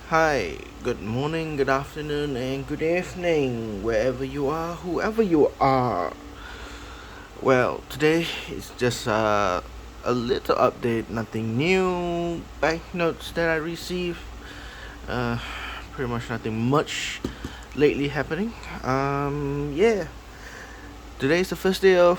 Hi, good morning, good afternoon, and good evening, wherever you are, whoever you are. Well, today is just a little update, nothing new. Banknotes that I received, uh, pretty much nothing much lately happening. Yeah, today is the first day of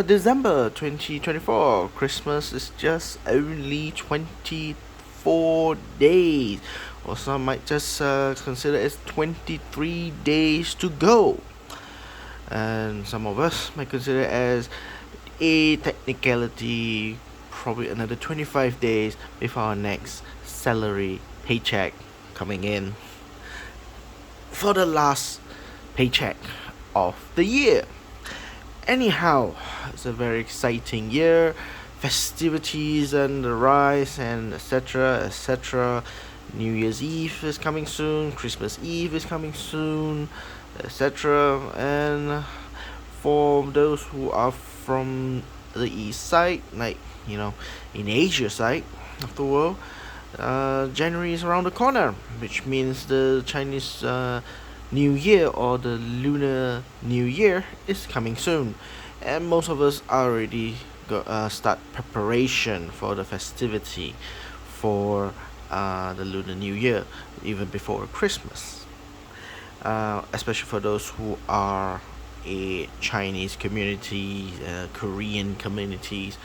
December 2024. Christmas is just only 24 days, or some might just consider it 23 days to go. And some of us might consider it as a technicality, probably another 25 days before our next salary paycheck coming in for the last paycheck of the year. Anyhow, it's a very exciting year. Festivities and the rise and etc. etc. New Year's Eve is coming soon. Christmas Eve is coming soon, etc. And for those who are from the east side, like in Asia side of the world, January is around the corner, which means the Chinese New Year or the Lunar New Year is coming soon, and most of us already start preparation for the festivity for the Lunar New Year even before Christmas. Especially for those who are a Chinese community, Korean communities,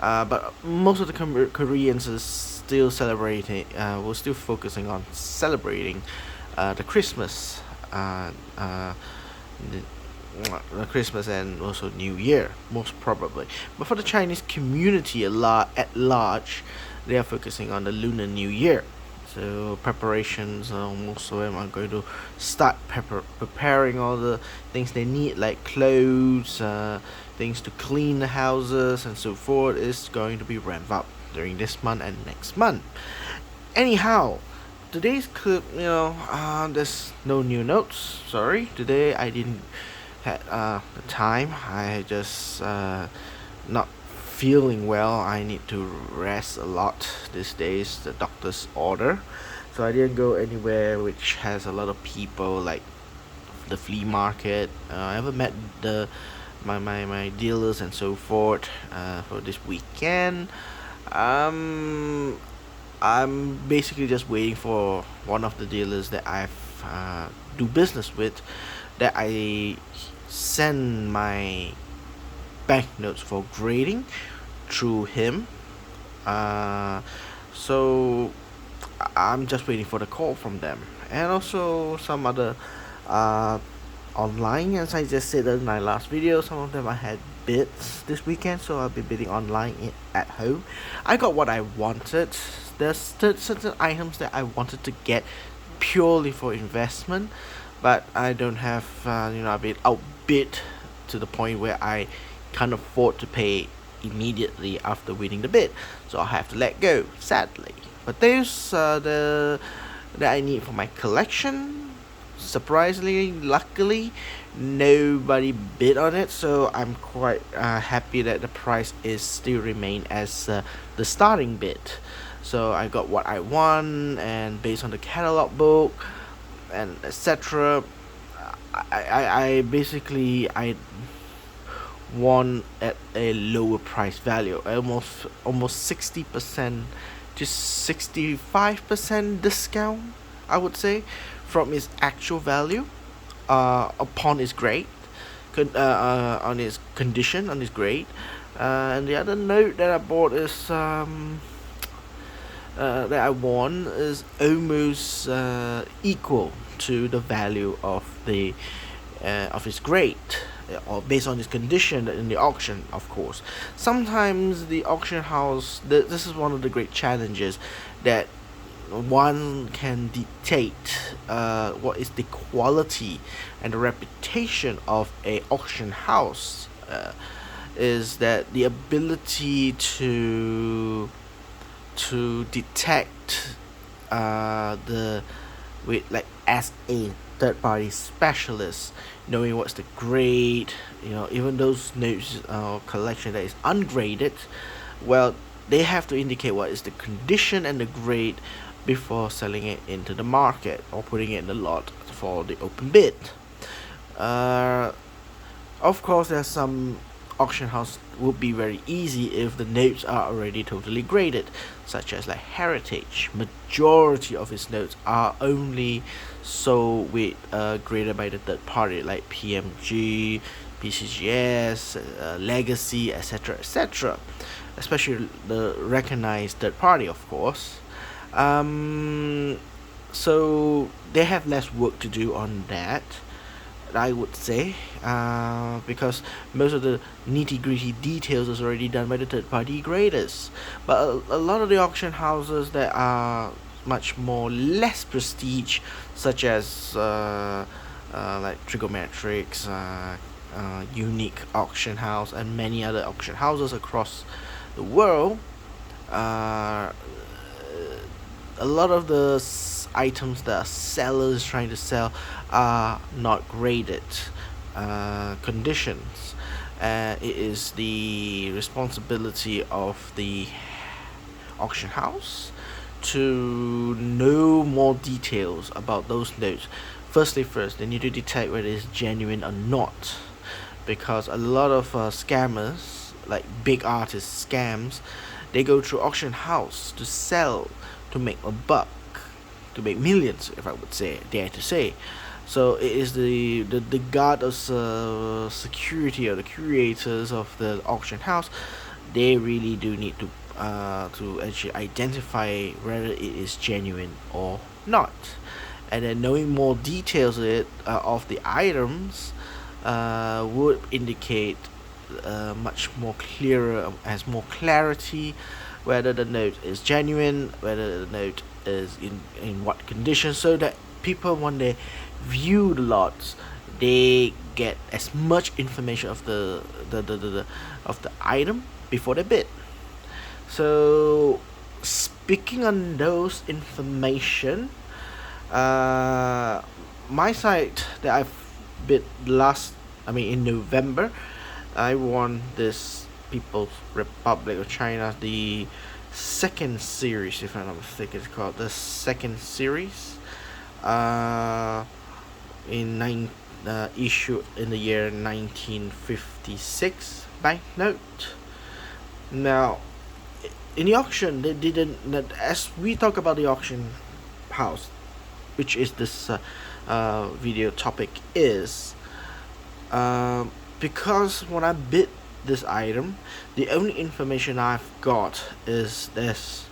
but most of the Koreans is still celebrating. We're still focusing on celebrating the Christmas, the Christmas and also New Year, most probably. But for the Chinese community at large, they are focusing on the Lunar New Year. So preparations, most of them are going to start preparing all the things they need, like clothes, things to clean the houses, and so forth. Is going to be ramped up during this month and next month. Anyhow, today's clip, there's no new notes. Sorry, today I didn't had the time. I just not feeling well. I need to rest a lot these days. The doctor's order, so I didn't go anywhere which has a lot of people, like the flea market. I haven't met my dealers and so forth for this weekend. Um, I'm basically just waiting for one of the dealers that I've do business with, that I send my banknotes for grading through him. Uh, so I'm just waiting for the call from them, and also some other uh, online. As I just said in my last video, some of them I had bids this weekend, so I'll be bidding online at home. I got what I wanted. There's certain items that I wanted to get purely for investment, but I don't have, I've been outbid to the point where I can't afford to pay immediately after winning the bid, so I have to let go, sadly. But there's the that I need for my collection. Surprisingly, luckily, nobody bid on it, so I'm quite happy that the price is still remain as the starting bid. So I got what I want, and based on the catalog book and etc. I basically I won at a lower price value, almost 60%, just 65% discount, I would say, from its actual value, upon its grade, on its condition, on its grade. And the other note that I bought is that I won is almost equal to the value of its grade, or based on its condition in the auction, of course. Sometimes the auction house, this is one of the great challenges, that one can dictate what is the quality and the reputation of a auction house, is that the ability to detect the with, like, as a third party specialist, knowing what's the grade, even those notes collection that is ungraded. Well, they have to indicate what is the condition and the grade before selling it into the market or putting it in the lot for the open bid. Of course, there's some auction house would be very easy if the notes are already totally graded, such as like Heritage. Majority of its notes are only sold with graded by the third party like PMG, PCGS, Legacy, etc., especially the recognized third party, of course. So they have less work to do on that, I would say, because most of the nitty gritty details is already done by the third party graders. But a lot of the auction houses that are much more less prestige, such as like Trigonometrics, Unique Auction House, and many other auction houses across the world, a lot of the items that sellers trying to sell are not graded conditions. It is the responsibility of the auction house to know more details about those notes. First, they need to detect whether it's genuine or not, because a lot of scammers, like big artist scams, they go through auction house to sell, to make a buck, to make millions, if I would say, dare to say. So it is the guard of security, or the curators of the auction house. They really do need to actually identify whether it is genuine or not, and then knowing more details of the items would indicate much more clearer, has more clarity, whether the note is genuine, whether the note is in what condition, so that people, when they view the lots, they get as much information of the item before they bid. So speaking on those information, my site that I've bid in November, I won this People's Republic of China, the second series, if I'm not mistaken. It's called the second series, issued in the year 1956 banknote. Now, in the auction, they didn't. As we talk about the auction house, which is this video topic is, because when I bid this item, the only information I've got is this,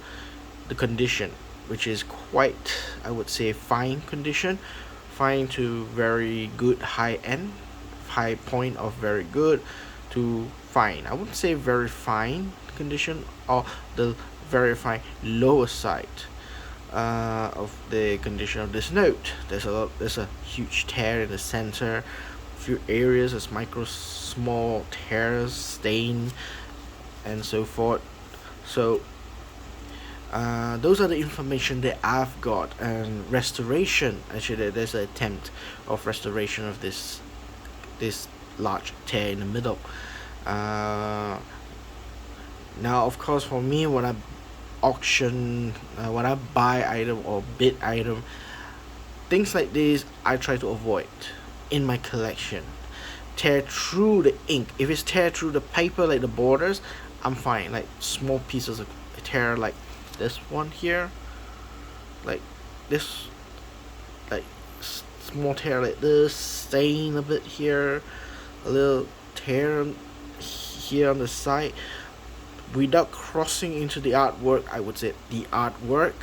the condition, which is quite, I would say, fine condition, fine to very good, high point of very good to fine. I wouldn't say very fine condition, or the very fine lower side of the condition of this note. There's a huge tear in the center, few areas as small tears, stain, and so forth. So those are the information that I've got. And restoration, actually there's an attempt of restoration of this large tear in the middle. Now, of course, for me, when I buy item or bid item, things like this I try to avoid in my collection. Tear through the ink. If it's tear through the paper, like the borders, I'm fine. Like small pieces of tear, like this one here, like this, like small tear like this, stain a bit here, a little tear here on the side, without crossing into the artwork. I would say the artwork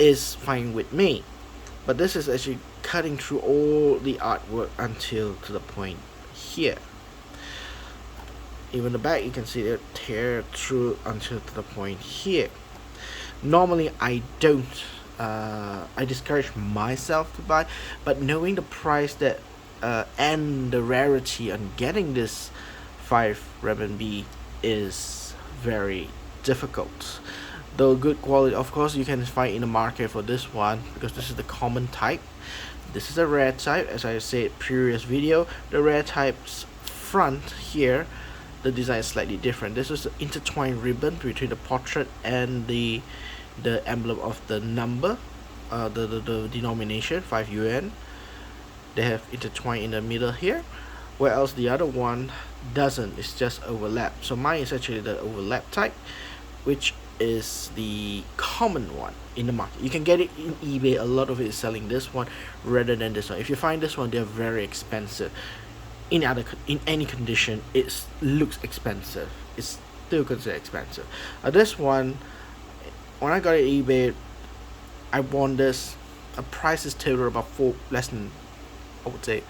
is fine with me, but this is actually cutting through all the artwork until to the point here. Even the back, you can see it tear through until to the point here. Normally I don't, I discourage myself to buy, but knowing the price that and the rarity on getting this 5 renminbi is very difficult. Though good quality, of course, you can find in the market for this one, because this is the common type. This is a rare type, as I said previous video. The rare type's front here, the design is slightly different. This is an intertwined ribbon between the portrait and the emblem of the number, the denomination 5 Yuan. They have intertwined in the middle here, whereas the other one doesn't. It's just overlap. So mine is actually the overlap type, which is the common one in the market. You can get it in eBay. A lot of it is selling this one rather than this one. If you find this one, they're very expensive. In any condition, it looks expensive. It's still considered expensive. This one, when I got it eBay, I won this. A price is tailored about less than, I would say,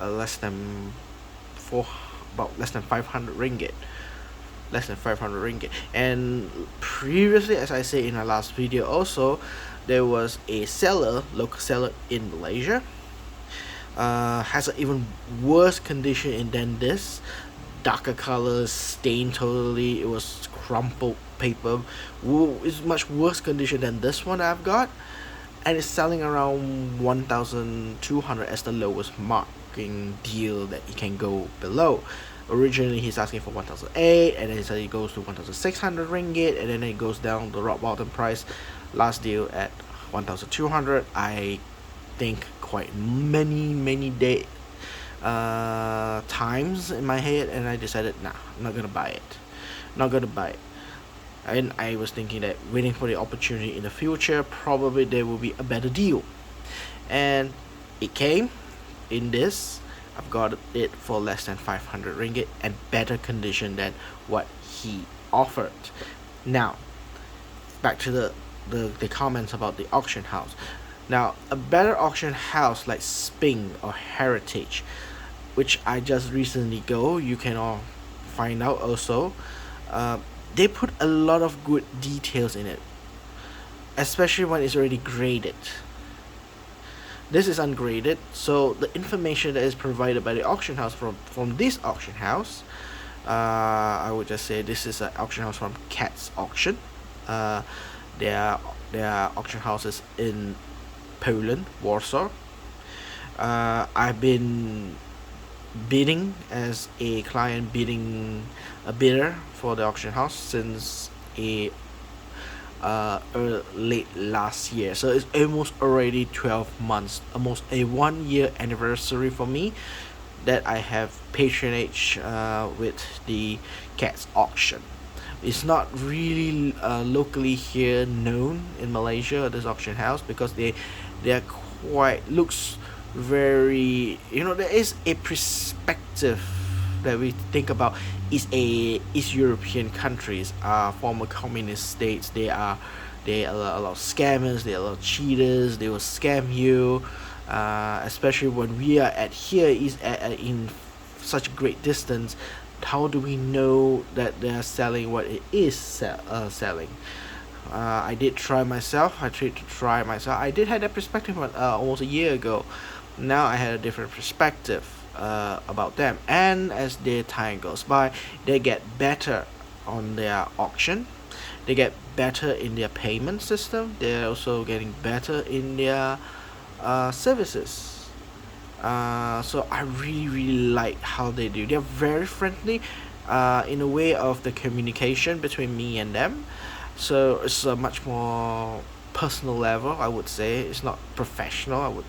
less than less than 500 ringgit. Less than 500 ringgit. And previously, as I said in our last video also, there was a local seller in Malaysia, has an even worse condition than this. Darker colors, stained totally. It was crumpled paper. It's much worse condition than this one I've got, and it's selling around 1,200 as the lowest marking deal that it can go below. Originally he's asking for 1,008, and then he said it goes to 1,600 ringgit, and then it goes down the rock bottom price. Last deal at 1,200. I think quite many times in my head, and I decided, nah, I'm not gonna buy it. And I was thinking that waiting for the opportunity in the future, probably there will be a better deal, and it came in this. I've got it for less than 500 ringgit and better condition than what he offered. Now, back to the comments about the auction house. Now, a better auction house like Sping or Heritage, which I just recently go, you can all find out also. They put a lot of good details in it, especially when it's already graded. This is ungraded, so the information that is provided by the auction house from this auction house, I would just say this is an auction house from Cat's Auction. Their auction houses in Poland, Warsaw. I've been bidding as a client, a bidder for the auction house since late last year, so it's almost already 12 months, almost a 1 year anniversary for me that I have patronage with the Cat's Auction. It's not really locally here known in Malaysia, this auction house, because they're quite looks very, there is a perspective that we think about. Is European countries, former communist states. They are a lot of scammers, they are a lot of cheaters. They will scam you, especially when we are in such a great distance. How do we know that they are selling what it is selling? I did try myself. I tried to try myself. I did have that perspective almost a year ago. Now I had a different perspective about them, and as the time goes by, they get better on their auction. They get better in their payment system. They're also getting better in their services. So I really like how they do. They're very friendly in a way of the communication between me and them. So it's a much more personal level, I would say. It's not professional.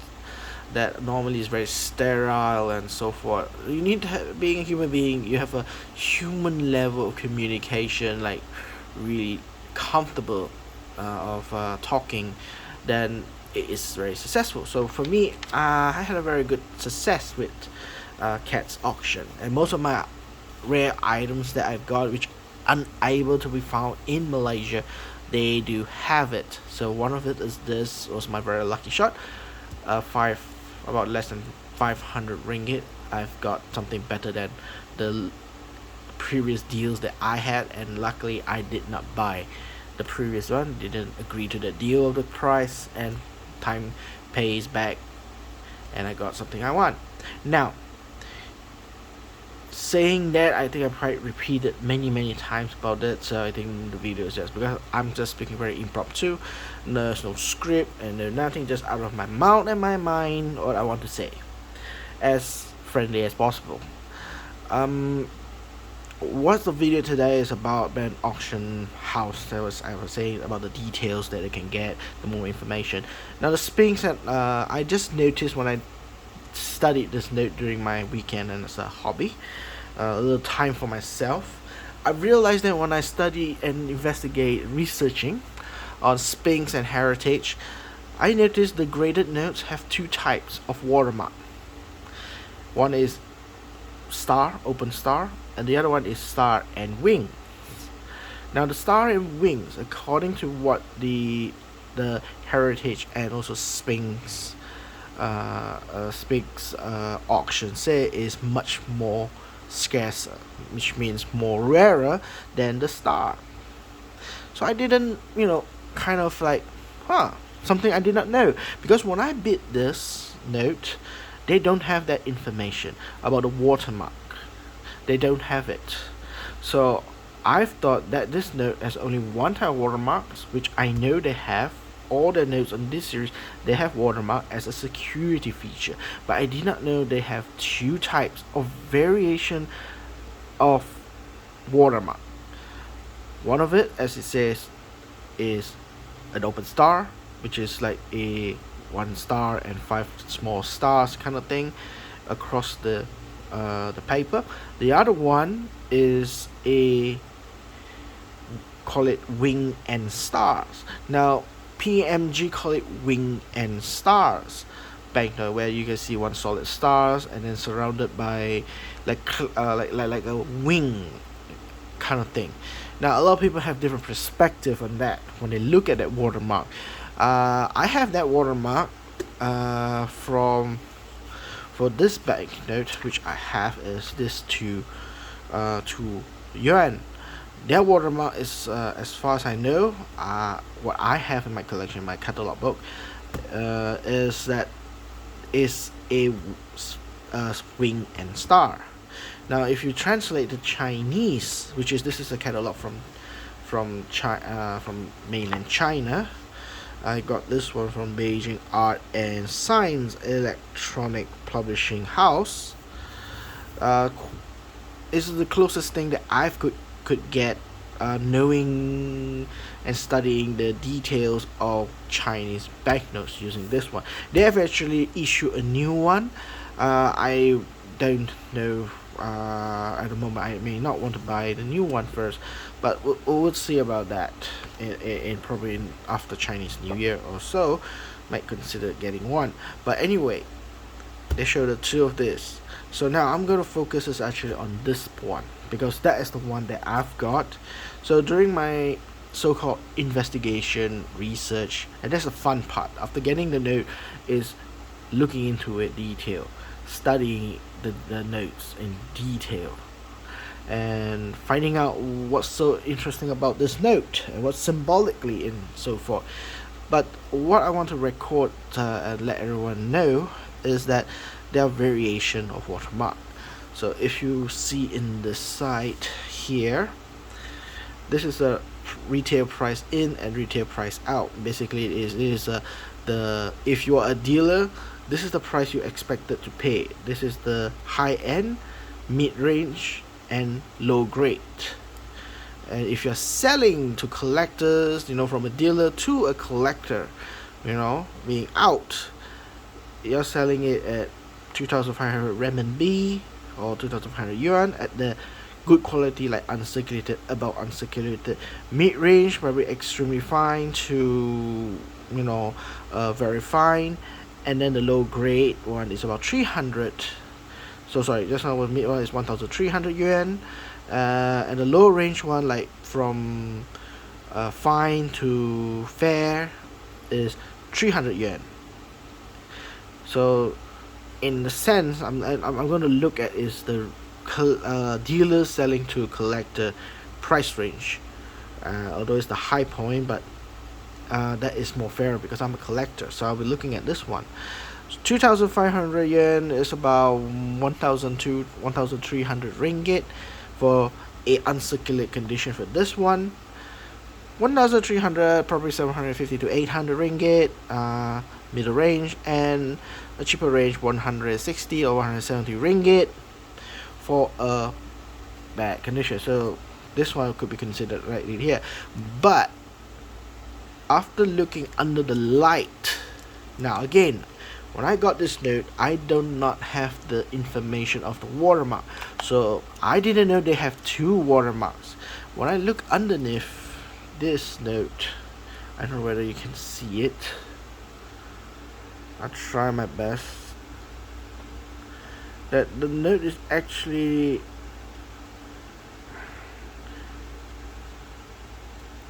That normally is very sterile and so forth. You need to have, being a human being, you have a human level of communication, like really comfortable of talking, then it is very successful. So for me, I had a very good success with Cat's Auction, and most of my rare items that I've got, which unable to be found in Malaysia, they do have it. So one of it is this was my very lucky shot. About less than 500 ringgit. I've got something better than the previous deals that I had, and luckily I did not buy the previous one. Didn't agree to the deal of the price, and time pays back, and I got something I want. Now, saying that, I think I probably repeated many times about that, so I think the video is just because I'm just speaking very impromptu. There's no script and there's nothing, just out of my mouth and my mind what I want to say, as friendly as possible. what the video today is about an auction house. I was saying about the details that they can get, the more information. Now the Sphinx, I just noticed when I studied this note during my weekend and as a hobby, a little time for myself. I realized that when I study and investigate researching on Sphinx and heritage, I noticed the graded notes have two types of watermark. One is star, open star, and the other one is star and wing. Now the star and wings, according to what the heritage and also Sphinx auction say, is much more scarcer, which means more rarer than the star. So I didn't, kind of like, something I did not know, because when I bid this note, they don't have that information about the watermark. They don't have it. So I've thought that this note has only one type of watermarks, which I know they have. All the notes on this series, they have watermark as a security feature, but I did not know they have two types of variation of watermark. One of it, as it says, is an open star, which is like a 1 star and 5 small stars kind of thing across the paper. The other one is a, call it wing and stars. Now PMG call it wing and stars banknote, where you can see one solid stars and then surrounded by like a wing kind of thing. Now a lot of people have different perspective on that when they look at that watermark. I have that watermark for this banknote, which I have is this to Yuan. Their watermark is, as far as I know, what I have in my collection, my catalog book, is that is a wing and star. Now, if you translate the Chinese, which is this is a catalog from mainland China. I got this one from Beijing Art and Science Electronic Publishing House. This is the closest thing that I could get, knowing and studying the details of Chinese banknotes using this one. They have actually issued a new one. I don't know. At the moment, I may not want to buy the new one first, but we'll see about that in probably after Chinese New Year or so. Might consider getting one. But anyway, they show the two of this. So now I'm going to focus is actually on this one, because that is the one that I've got. So during my so-called investigation research, and that's the fun part after getting the note, is looking into it detail, studying the notes in detail, and finding out what's so interesting about this note and what's symbolically and so forth. But what I want to record and let everyone know is that there are variation of watermark. So if you see in the site here, this is a retail price in and retail price out. Basically it is the if you are a dealer, this is the price you expected to pay. This is the high end, mid range, and low grade. And if you're selling to collectors, from a dealer to a collector, being out, you're selling it at 2,500 renminbi or 2,500 yuan at the good quality, like uncirculated, about uncirculated, mid range, probably extremely fine to very fine, and then the low grade one is about 300. So sorry, just now was mid one is 1,300 yuan, and the low range one, like from fine to fair, is 300 yuan. So in the sense I'm going to look at is the dealers selling to collector price range, although it's the high point, but that is more fair because I'm a collector, so I'll be looking at this one. 2,500 yen is about 1,000 to 1,300 ringgit for a uncirculated condition for this one. 1,300 probably 750 to 800 ringgit, middle range, and a cheaper range 160 or 170 ringgit for a bad condition. So this one could be considered right in here. But after looking under the light, now again, when I got this note, I do not have the information of the watermark, so I didn't know they have two watermarks. When I look underneath this note, I don't know whether you can see it. I'll try my best. That the note is actually,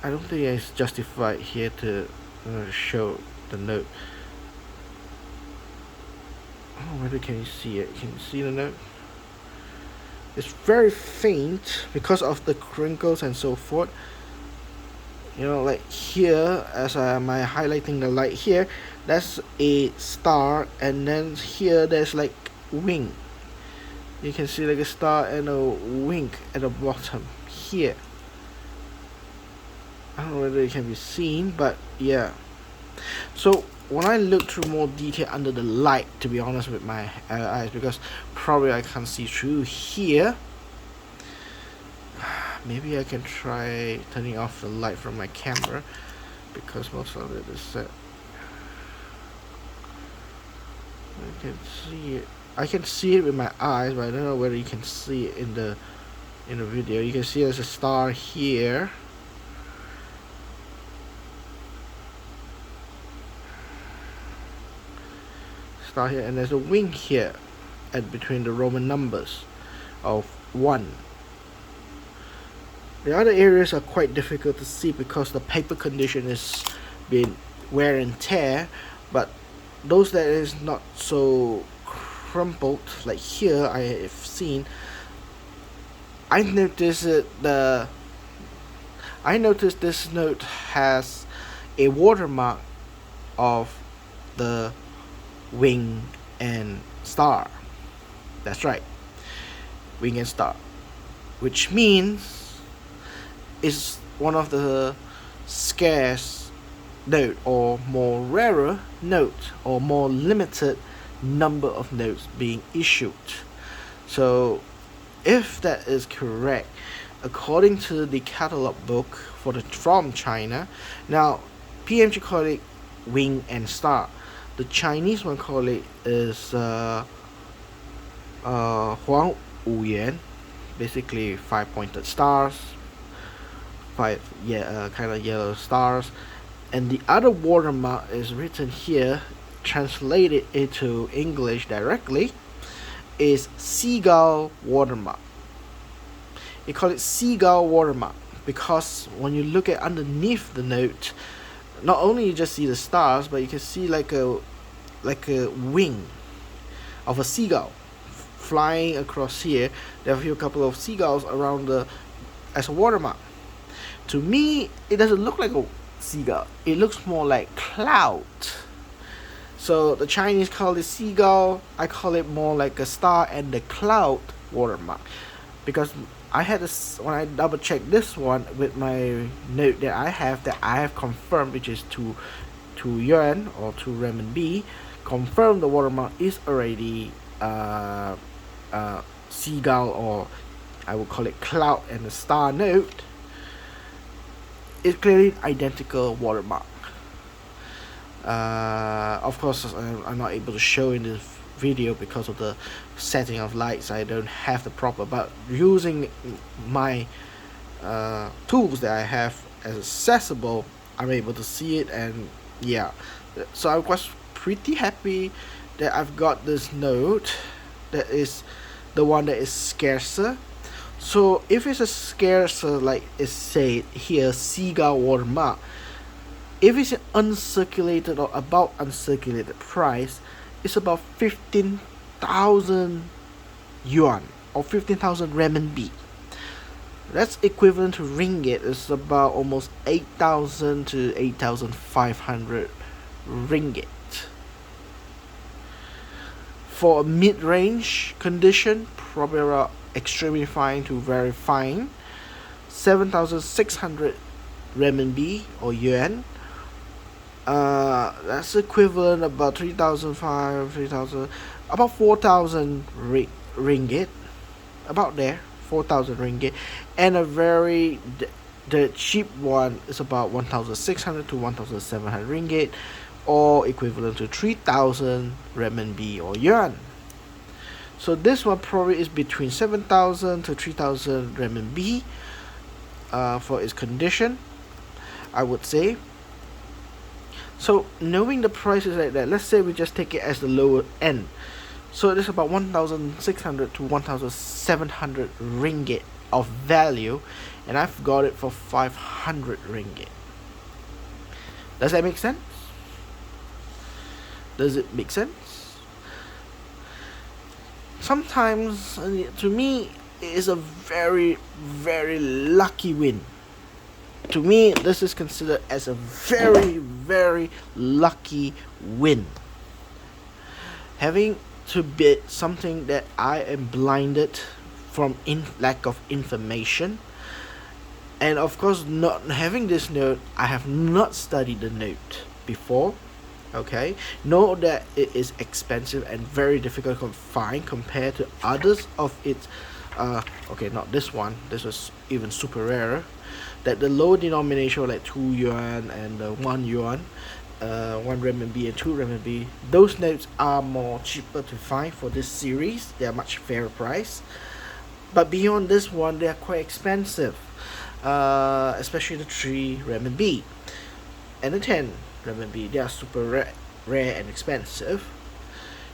I don't think it's justified here to show the note. Oh, whether can you see it? Can you see the note? It's very faint because of the crinkles and so forth. You know, like here, as I'm highlighting the light here, that's a star, and then here there's like wing. You can see like a star and a wing at the bottom here. I don't know whether it can be seen, but yeah. So when I look through more detail under the light, to be honest with my eyes, because probably I can't see through here, maybe I can try turning off the light from my camera, because most of it is set. I can see it. I can see it with my eyes, but I don't know whether you can see it in the video. You can see there's a star here. Star here, and there's a wing here at between the Roman numbers of 1. The other areas are quite difficult to see because the paper condition is being wear and tear, but those that is not so crumpled, like here I have seen, I noticed this note has a watermark of the wing and star. That's right, wing and star, which means it's one of the scarce note, or more rarer note, or more limited number of notes being issued. So if that is correct, according to the catalog book from China, now PMG call it wing and star. The Chinese one call it is Huang Wu Yuan, basically 5 pointed stars, 5 kind of yellow stars, and the other watermark is written here, translated into English directly, is seagull watermark. They call it seagull watermark because when you look at underneath the note, not only you just see the stars, but you can see like a wing of a seagull flying across here. There are a couple of seagulls around as a watermark. To me, it doesn't look like a seagull. It looks more like cloud. So the Chinese call it seagull. I call it more like a star and the cloud watermark, because I had this, when I double checked this one with my note that I have confirmed, which is 2 Yuan or 2 renminbi, confirmed the watermark is already seagull, or I would call it cloud and the star note. It's clearly identical watermark. Of course, I'm not able to show in this video because of the setting of lights. I don't have the proper, but using my tools that I have as accessible, I'm able to see it. And yeah, so I was pretty happy that I've got this note that is the one that is scarcer. So if it's a scarcer, like it's said here, seagull watermark, if it's an uncirculated or about uncirculated price, it's about 15,000 yuan or 15,000 renminbi. That's equivalent to ringgit. It's about almost 8,000 to 8,500 ringgit. For a mid-range condition, probably around extremely fine to very fine, 7,600 renminbi or yuan. That's equivalent about 3,000, about 4,000 ringgit, about there, 4,000 ringgit, and the cheap one is about 1,600 to 1,700 ringgit, or equivalent to 3,000 renminbi or yuan. So this one probably is between 7,000 to 3,000 renminbi for its condition, I would say. So knowing the prices like that, let's say we just take it as the lower end. So it is about 1,600 to 1,700 ringgit of value, and I've got it for 500 ringgit. Does that make sense? Does it make sense? Sometimes, to me, it is a very, very lucky win. To me, this is considered as a very, very lucky win. Having to bid something that I am blinded from lack of information, and of course, not having this note, I have not studied the note before. Okay, know that it is expensive and very difficult to find compared to others of its. Okay, not this one. This was even super rare. That the low denomination, like 2 yuan and 1 yuan, 1 renminbi and 2 renminbi, those notes are more cheaper to find for this series. They are much fairer price. But beyond this one, they are quite expensive, especially the 3 renminbi and the 10 renminbi. They are super rare and expensive.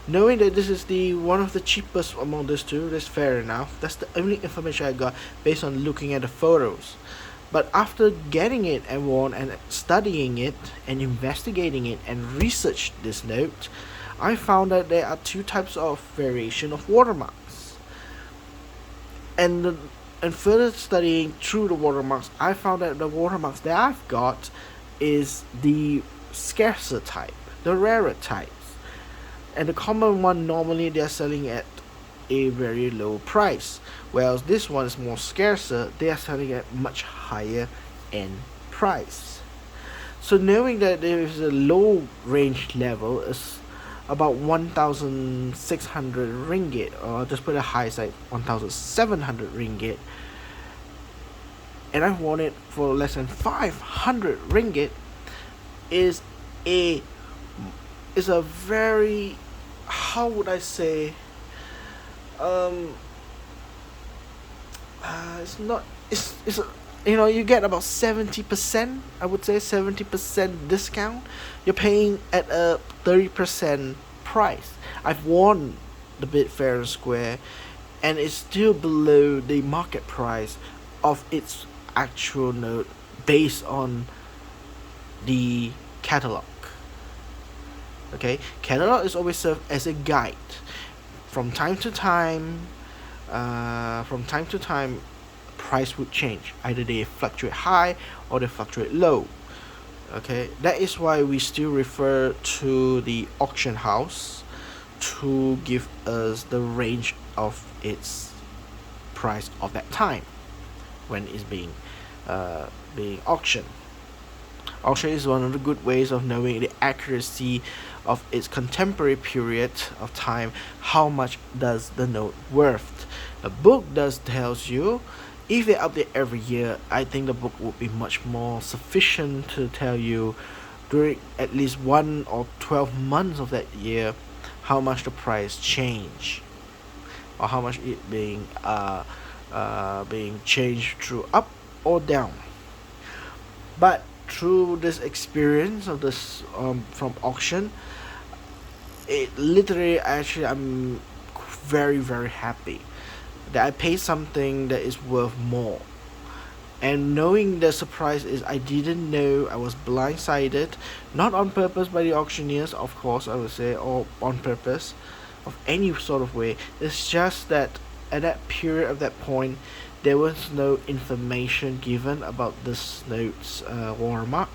Knowing that this is the one of the cheapest among these two, that's fair enough. That's the only information I got based on looking at the photos. But after getting it and studying it and investigating it and researched this note, I found that there are 2 types of variation of watermarks. And further studying through the watermarks, I found that the watermarks that I've got is the scarcer type, the rarer types. And the common one, normally they're selling at a very low price, whereas this one is more scarcer, they are selling at much higher end price. So knowing that there is a low range level is about 1,600 ringgit, or just put a high side 1,700 ringgit, and I want it for less than 500 ringgit, is a very, how would I say, it's you get about 70%, I would say 70% discount. You're paying at a 30% price. I've won the bid fair and square, and it's still below the market price of its actual note based on the catalog. Okay, catalog is always served as a guide. From time to time, price would change. Either they fluctuate high or they fluctuate low. Okay, that is why we still refer to the auction house to give us the range of its price of that time when it's being auctioned. Auction is one of the good ways of knowing the accuracy of its contemporary period of time. How much does the note worth? The book does tells you. If they update every year, I think the book would be much more sufficient to tell you during at least 1 or 12 months of that year how much the price change, or how much it being changed through up or down. But through this experience of this from auction, it literally, actually, I'm very, very happy that I paid something that is worth more. And knowing the surprise is, I didn't know, I was blindsided, not on purpose by the auctioneers, of course, I would say, or on purpose of any sort of way. It's just that at that period, of that point, there was no information given about this note's watermark,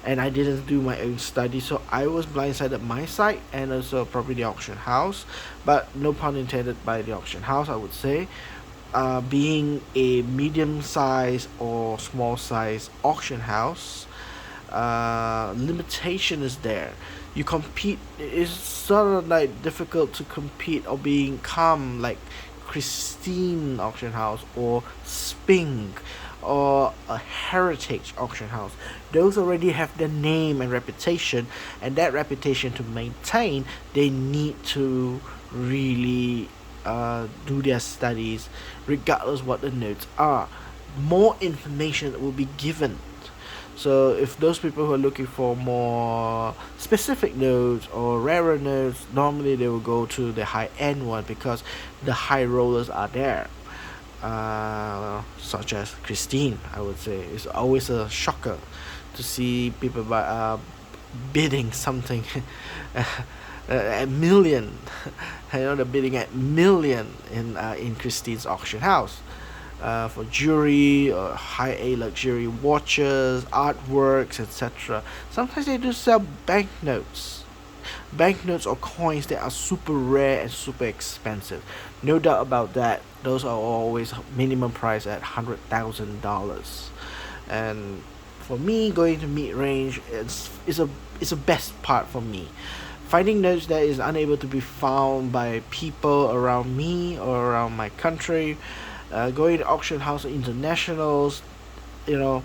and I didn't do my own study, so I was blindsided my side and also probably the auction house, but no pun intended by the auction house, I would say. Being a medium size or small size auction house, limitation is there. You compete, it's sort of like difficult to compete or become like Christine auction house or Spink or a heritage auction house. Those already have the name and reputation, and that reputation to maintain, they need to really do their studies, regardless what the notes are. More information will be given. So if those people who are looking for more specific notes or rarer notes, normally they will go to the high end one because the high rollers are there. Such as Christine, I would say. It's always a shocker to see people bidding something at million. They're bidding at million in Christine's auction house. For jewelry or high A luxury watches, artworks, etc. Sometimes they do sell banknotes or coins that are super rare and super expensive. No doubt about that. Those are always minimum price at $100,000. And for me, going to mid range is a best part for me. Finding notes that is unable to be found by people around me or around my country. Going to auction house internationals, you know,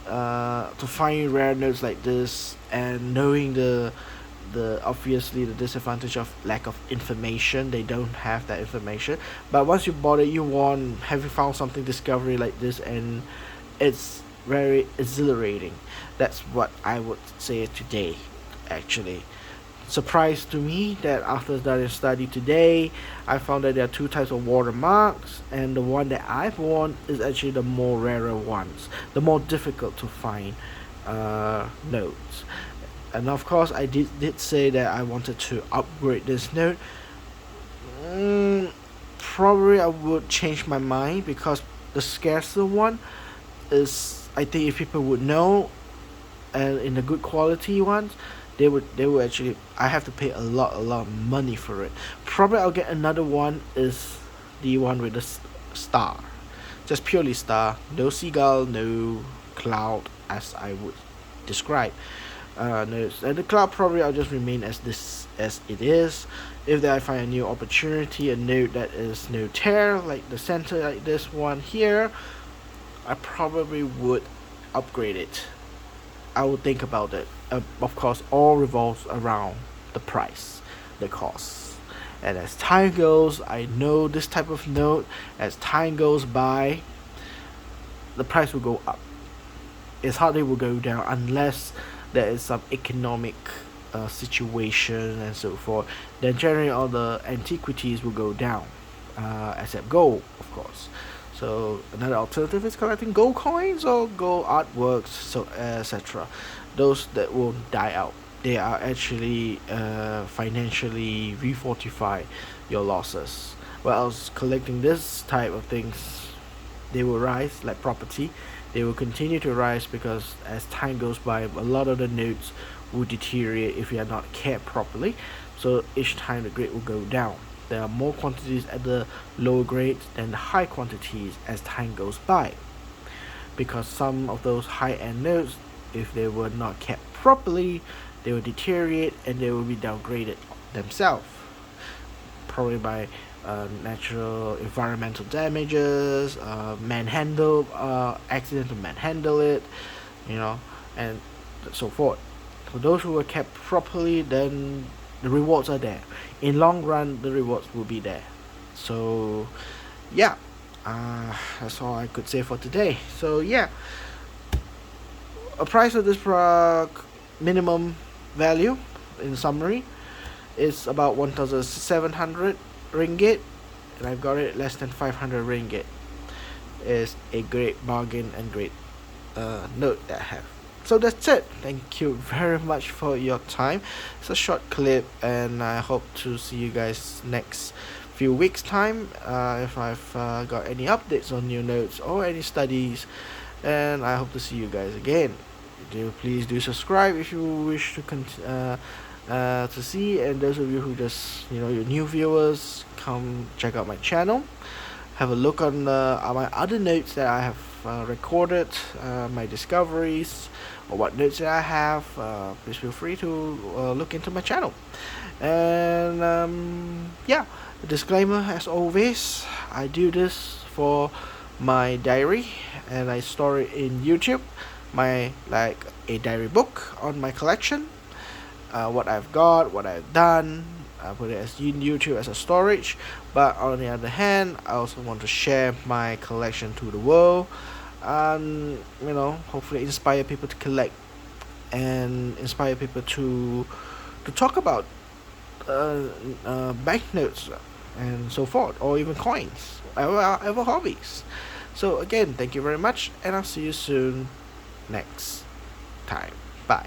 to find rare notes like this, and knowing the obviously the disadvantage of lack of information. They don't have that information, but once you bought it, you want having found something discovery like this, and it's very exhilarating. That's what I would say today, actually. Surprised to me that after that study today, I found that there are two types of watermarks, and the one that I've worn is actually the more rarer ones, the more difficult to find notes. And of course, I did say that I wanted to upgrade this note. Probably I would change my mind because the scarcer one is, I think, if people would know, and in the good quality ones, they would actually, I have to pay a lot of money for it. Probably I'll get another one, is the one with the star, just purely star, no seagull, no cloud, as I would describe. No, and the cloud probably I'll just remain as it is. If I find a new opportunity, a note that is no tear, like the center, like this one here, I probably would upgrade it. I would think about it. Of course, all revolves around the price, the cost. And as time goes, I know this type of note, as time goes by, the price will go up. It's hardly will go down unless there is some economic situation and so forth. Then generally all the antiquities will go down, except gold, of course. So another alternative is collecting gold coins or gold artworks, so etc. Those that won't die out. They are actually financially refortify your losses. Whereas collecting this type of things, they will rise like property. They will continue to rise because as time goes by, a lot of the notes will deteriorate if you are not cared properly. So each time the grade will go down. There are more quantities at the lower grades than the high quantities as time goes by. Because some of those high-end notes, if they were not kept properly, they will deteriorate and they will be downgraded themselves. Probably by natural environmental damages, accidental manhandle it, and so forth. For those who were kept properly, then the rewards are there. In long run, the rewards will be there. So, yeah, that's all I could say for today. So yeah, a price of this product, minimum value, in summary, is about 1,700 ringgit, and I've got it less than 500 ringgit. Is a great bargain and great note that I have. So that's it. Thank you very much for your time. It's a short clip, and I hope to see you guys next few weeks time, if I've got any updates on new notes or any studies, and I hope to see you guys again. Please do subscribe if you wish to see, and those of you who just your new viewers, come check out my channel. Have a look on my other notes that I have recorded, my discoveries, or what notes that I have, please feel free to look into my channel. And yeah, disclaimer as always, I do this for my diary, and I store it in YouTube, my like a diary book on my collection, what I've got, what I've done. I put it as in YouTube as a storage, but on the other hand, I also want to share my collection to the world, and hopefully inspire people to collect and inspire people to talk about banknotes and so forth, or even coins, whatever hobbies. So again, thank you very much, and I'll see you soon next time. Bye.